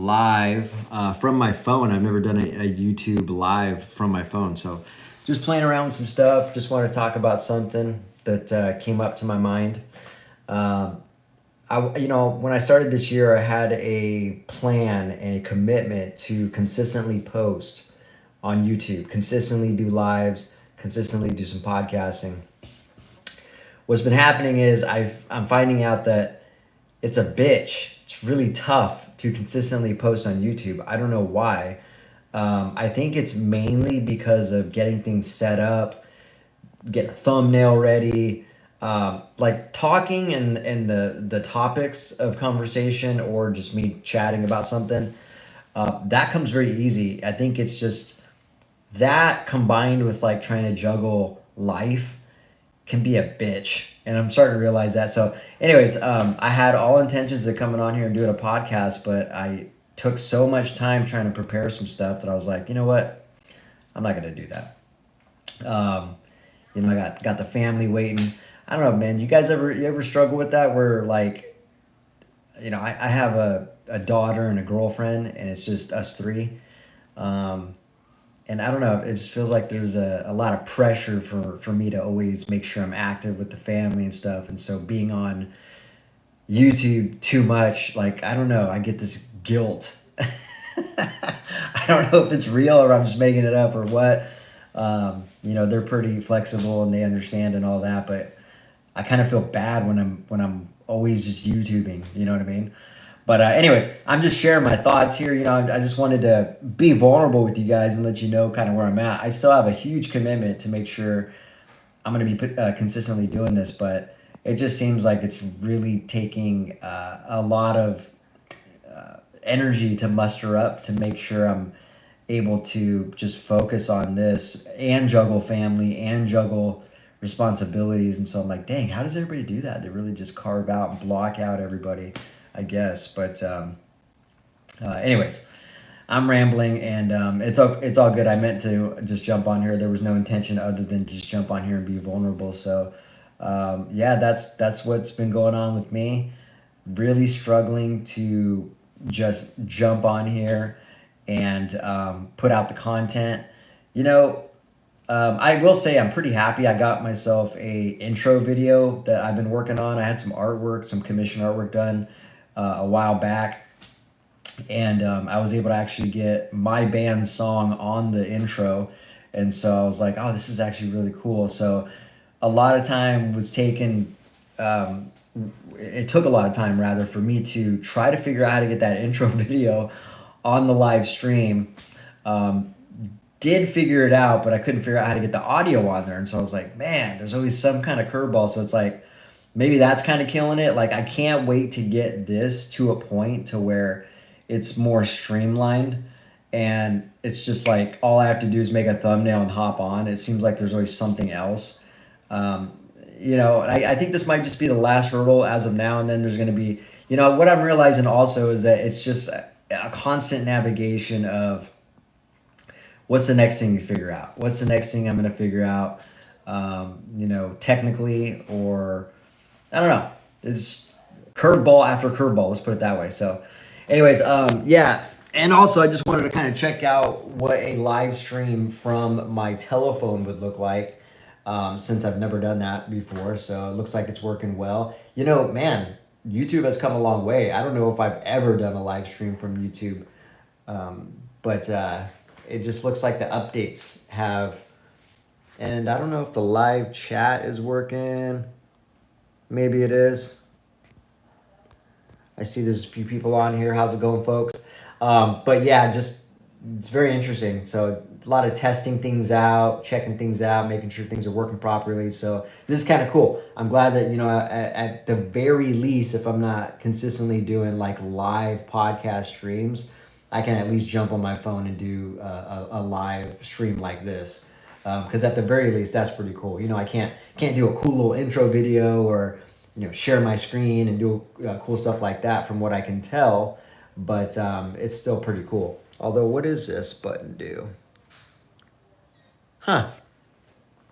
live from my phone. I've never done a YouTube live from my phone. So just playing around with some stuff. Just want to talk about something that came up to my mind. Um, when I started this year, I had a plan and a commitment to consistently post on YouTube, consistently do lives, consistently do some podcasting. What's been happening is I'm finding out that it's a bitch. It's really tough to consistently post on YouTube. I don't know why. I think it's mainly because of getting things set up, getting a thumbnail ready, like talking and the topics of conversation or just me chatting about something. That comes very easy. I think it's just that combined with like trying to juggle life can be a bitch, and I'm starting to realize that. So anyways, I had all intentions of coming on here and doing a podcast, but I took so much time trying to prepare some stuff that I was like, you know what, I'm not going to do that. I got the family waiting. I don't know, man, you ever struggle with that where like, I have a daughter and a girlfriend and it's just us three. um, and I don't know, it just feels like there's a lot of pressure for me to always make sure I'm active with the family and stuff. And so being on YouTube too much, like, I don't know, I get this guilt. I don't know if it's real or I'm just making it up or what. They're pretty flexible and they understand and all that, but I kind of feel bad when I'm always just YouTubing, you know what I mean? But anyways, I'm just sharing my thoughts here. I just wanted to be vulnerable with you guys and let you know kind of where I'm at. I still have a huge commitment to make sure I'm going to be consistently doing this, but it just seems like it's really taking a lot of energy to muster up to make sure I'm able to just focus on this and juggle family and juggle responsibilities. And so I'm like, dang, how does everybody do that? They really just carve out and block out everybody, I guess. But anyways, I'm rambling, and it's all good. I meant to just jump on here. There was no intention other than just jump on here and be vulnerable. So yeah, that's what's been going on with me. Really struggling to just jump on here and put out the content. You know, I will say I'm pretty happy. I got myself a intro video that I've been working on. I had some artwork, some commission artwork done a while back, and I was able to actually get my band's song on the intro. And so I was like, oh, this is actually really cool. So a lot of time was taken. Um, it took a lot of time rather for me to try to figure out how to get that intro video on the live stream. Um, did figure it out, but I couldn't figure out how to get the audio on there. And so I was like, man, there's always some kind of curveball. So it's like, maybe that's kind of killing it. Like, I can't wait to get this to a point to where it's more streamlined. And it's just like, all I have to do is make a thumbnail and hop on. It seems like there's always something else. Um, I think this might just be the last hurdle as of now. And then there's going to be, what I'm realizing also is that it's just a constant navigation of, what's the next thing you figure out? What's the next thing I'm going to figure out, technically, or I don't know. It's curveball after curveball. Let's put it that way. So anyways, yeah. And also I just wanted to kind of check out what a live stream from my telephone would look like, since I've never done that before. So it looks like it's working well. Man, YouTube has come a long way. I don't know if I've ever done a live stream from YouTube. But it just looks like the updates have, and I don't know if the live chat is working. Maybe it is. I see there's a few people on here. How's it going, folks? But yeah, just, it's very interesting. So a lot of testing things out, checking things out, making sure things are working properly. So this is kind of cool. I'm glad that, at the very least, if I'm not consistently doing like live podcast streams, I can at least jump on my phone and do a live stream like this. Because at the very least, that's pretty cool. I can't do a cool little intro video or share my screen and do cool stuff like that from what I can tell. But it's still pretty cool. Although, what does this button do? Huh.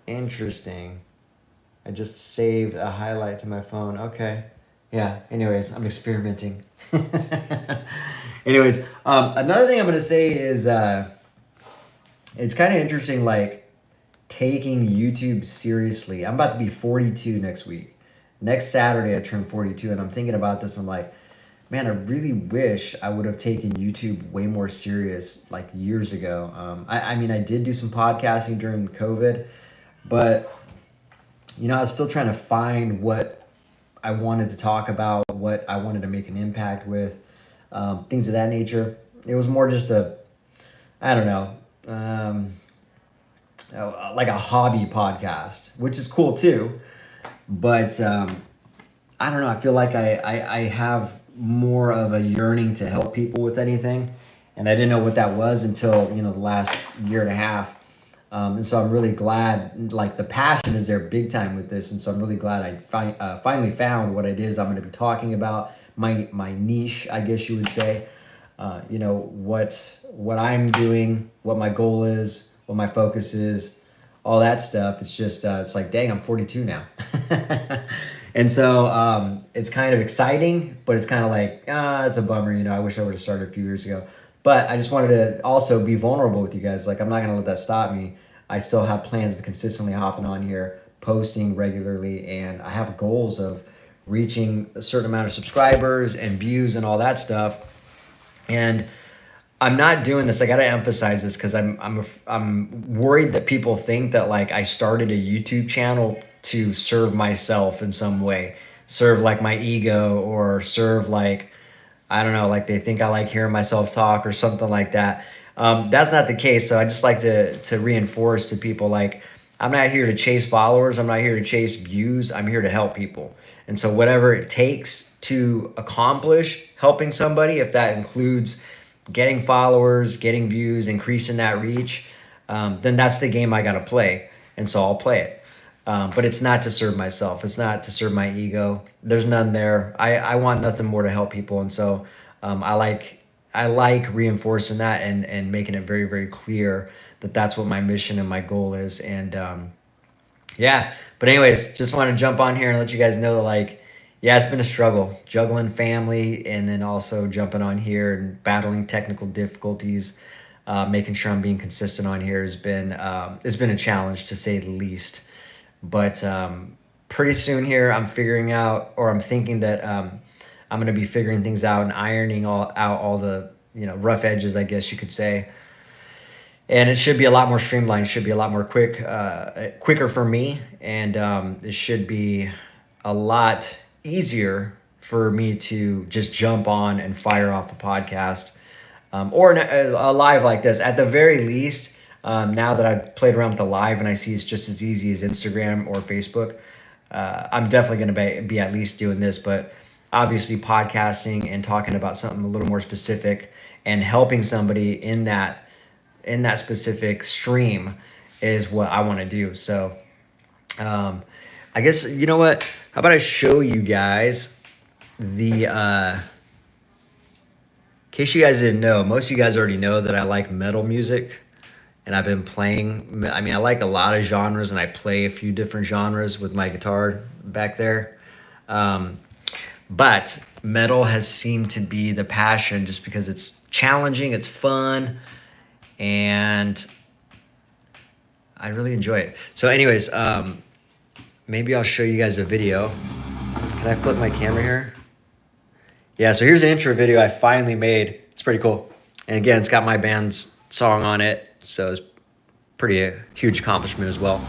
Interesting. I just saved a highlight to my phone. Okay. Yeah. Anyways, I'm experimenting. Anyways, another thing I'm gonna say is it's kind of interesting, like taking YouTube seriously. I'm about to be 42 next week. Next Saturday, I turn 42, and I'm thinking about this. I'm like, man, I really wish I would have taken YouTube way more serious like years ago. I mean, I did do some podcasting during COVID, but I was still trying to find what I wanted to talk about, what I wanted to make an impact with, things of that nature. It was more just I don't know, like a hobby podcast, which is cool too. But I don't know. I feel like I have more of a yearning to help people with anything. And I didn't know what that was until, the last year and a half. And so I'm really glad, like the passion is there big time with this. And so I'm really glad I finally found what it is I'm going to be talking about, my niche, I guess you would say. What I'm doing, what my goal is, what my focus is, all that stuff. It's just, it's like, dang, I'm 42 now. And so it's kind of exciting, but it's kind of like, it's a bummer. I wish I would have started a few years ago. But I just wanted to also be vulnerable with you guys. Like, I'm not going to let that stop me. I still have plans of consistently hopping on here, posting regularly, and I have goals of reaching a certain amount of subscribers and views and all that stuff. And I'm not doing this. I got to emphasize this because I'm worried that people think that like I started a YouTube channel to serve myself in some way, serve like my ego, or serve like, I don't know, like they think I like hearing myself talk or something like that. That's not the case. So I just like to reinforce to people, like, I'm not here to chase followers. I'm not here to chase views. I'm here to help people. And so whatever it takes to accomplish helping somebody, if that includes getting followers, getting views, increasing that reach, then that's the game I got to play. And so I'll play it. But it's not to serve myself. It's not to serve my ego. There's none there. I want nothing more to help people. And so I like reinforcing that and making it very, very clear that that's what my mission and my goal is. And yeah, but anyways, just want to jump on here and let you guys know that, like, yeah, it's been a struggle juggling family and then also jumping on here and battling technical difficulties. Making sure I'm being consistent on here has been it's been a challenge, to say the least. But pretty soon here, I'm figuring out, or I'm thinking that I'm going to be figuring things out and ironing out all the rough edges, I guess you could say. And it should be a lot more streamlined. Should be a lot more quicker for me, and it should be a lot easier for me to just jump on and fire off a podcast, or a live like this. At the very least, now that I've played around with the live and I see it's just as easy as Instagram or Facebook, I'm definitely going to be at least doing this. But obviously, podcasting and talking about something a little more specific and helping somebody in that specific stream is what I want to do. So I guess, you know what? How about I show you guys the, in case you guys didn't know, most of you guys already know that I like metal music, and I've been playing, I mean, I like a lot of genres, and I play a few different genres with my guitar back there. But metal has seemed to be the passion, just because it's challenging, it's fun, and I really enjoy it. So anyways, maybe I'll show you guys a video. Can I flip my camera here? Yeah, so here's the intro video I finally made. It's pretty cool. And again, it's got my band's song on it, so it's pretty a huge accomplishment as well.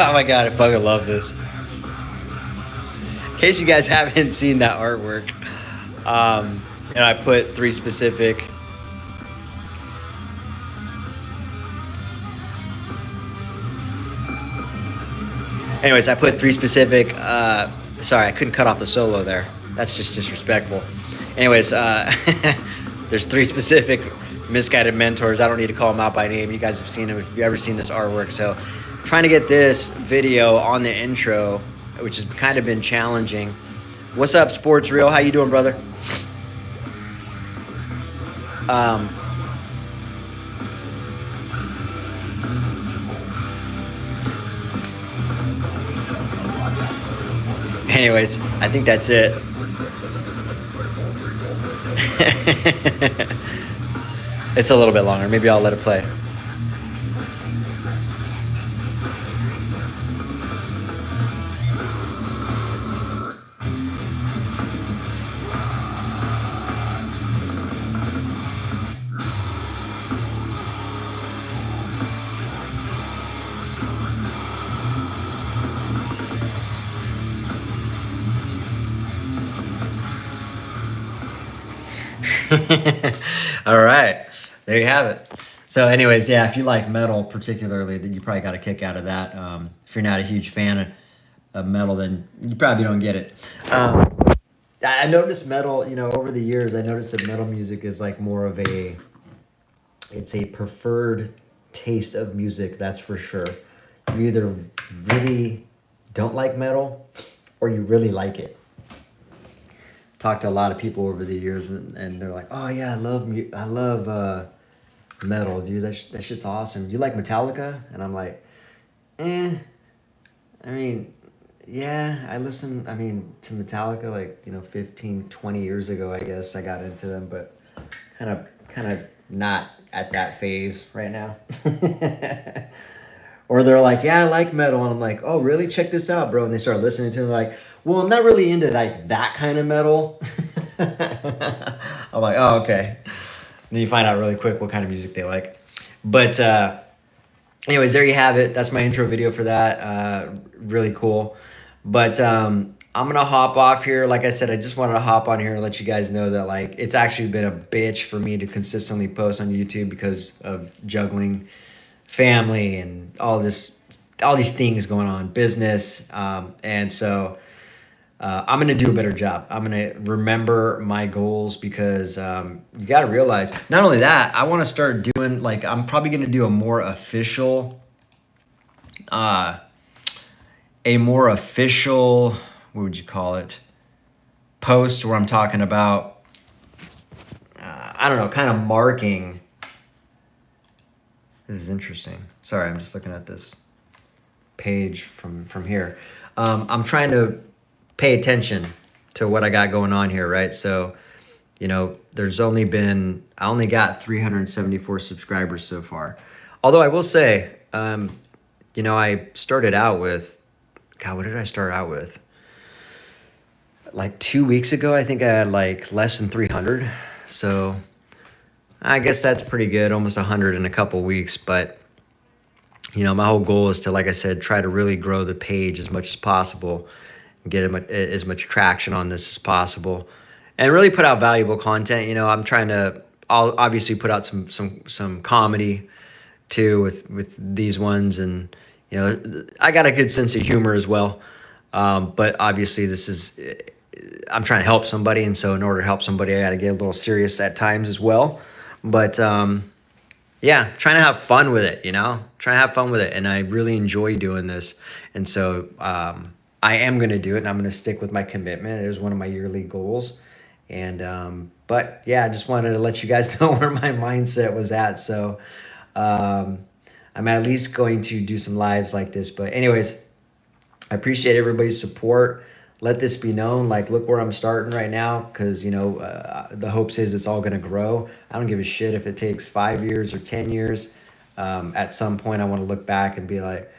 Oh my god, I fucking love this. In case you guys haven't seen that artwork, I put three specific. Anyways, I put three specific. Sorry, I couldn't cut off the solo there. That's just disrespectful. Anyways, there's 3 specific misguided mentors. I don't need to call them out by name. You guys have seen them if you've ever seen this artwork. So trying to get this video on the intro, which has kind of been challenging. What's up, Sports Real? How you doing, brother? Anyways, I think that's it. It's a little bit longer. Maybe I'll let it play. All right, there you have it. So anyways, yeah, if you like metal particularly, then you probably got a kick out of that. If you're not a huge fan of metal, then you probably don't get it. I noticed metal, over the years, I noticed that metal music is like more of it's a preferred taste of music, that's for sure. You either really don't like metal or you really like it. Talked to a lot of people over the years, and they're like, "Oh yeah, I love metal, dude. That shit's awesome. You like Metallica?" And I'm like, I mean, yeah, I listened. I mean, to Metallica like 15, 20 years ago. I guess I got into them, but kind of not at that phase right now. Or they're like, "Yeah, I like metal," and I'm like, "Oh really? Check this out, bro." And they start listening to it, like, well, I'm not really into like that kind of metal. I'm like, oh, okay. Then you find out really quick what kind of music they like. But anyways, there you have it. That's my intro video for that. Really cool. But I'm going to hop off here. Like I said, I just wanted to hop on here and let you guys know that like it's actually been a bitch for me to consistently post on YouTube because of juggling family and all these things going on, business. And so I'm going to do a better job. I'm going to remember my goals because you got to realize, not only that, I want to start doing, like, I'm probably going to do a more official, what would you call it, post where I'm talking about, I don't know, kind of marking. This is interesting. Sorry, I'm just looking at this page from here. I'm trying to pay attention to what I got going on here, right? So, I only got 374 subscribers so far. Although I will say, I started out with, God, what did I start out with? Like 2 weeks ago, I think I had like less than 300. So I guess that's pretty good, almost 100 in a couple weeks. But, my whole goal is to, like I said, try to really grow the page as much as possible, get as much traction on this as possible, and really put out valuable content. I'm trying to, I'll obviously put out some comedy too with these ones, and I got a good sense of humor as well. But obviously I'm trying to help somebody, and so in order to help somebody, I got to get a little serious at times as well. But yeah, trying to have fun with it, and I really enjoy doing this, and so I am going to do it, and I'm going to stick with my commitment. It is one of my yearly goals. And, but yeah, I just wanted to let you guys know where my mindset was at. So, I'm at least going to do some lives like this. But anyways, I appreciate everybody's support. Let this be known. Like, look where I'm starting right now. Cause the hopes is it's all going to grow. I don't give a shit if it takes 5 years or 10 years. At some point I want to look back and be like,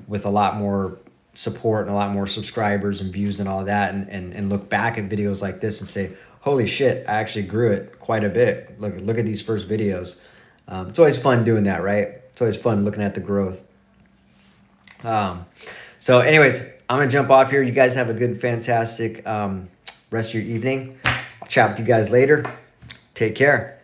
with a lot more support and a lot more subscribers and views and all that, and look back at videos like this and say, holy shit, I actually grew it quite a bit. Look at these first videos. It's always fun doing that, right? It's always fun looking at the growth. So anyways, I'm gonna jump off here. You guys have a good, fantastic rest of your evening. I'll chat with you guys later. Take care.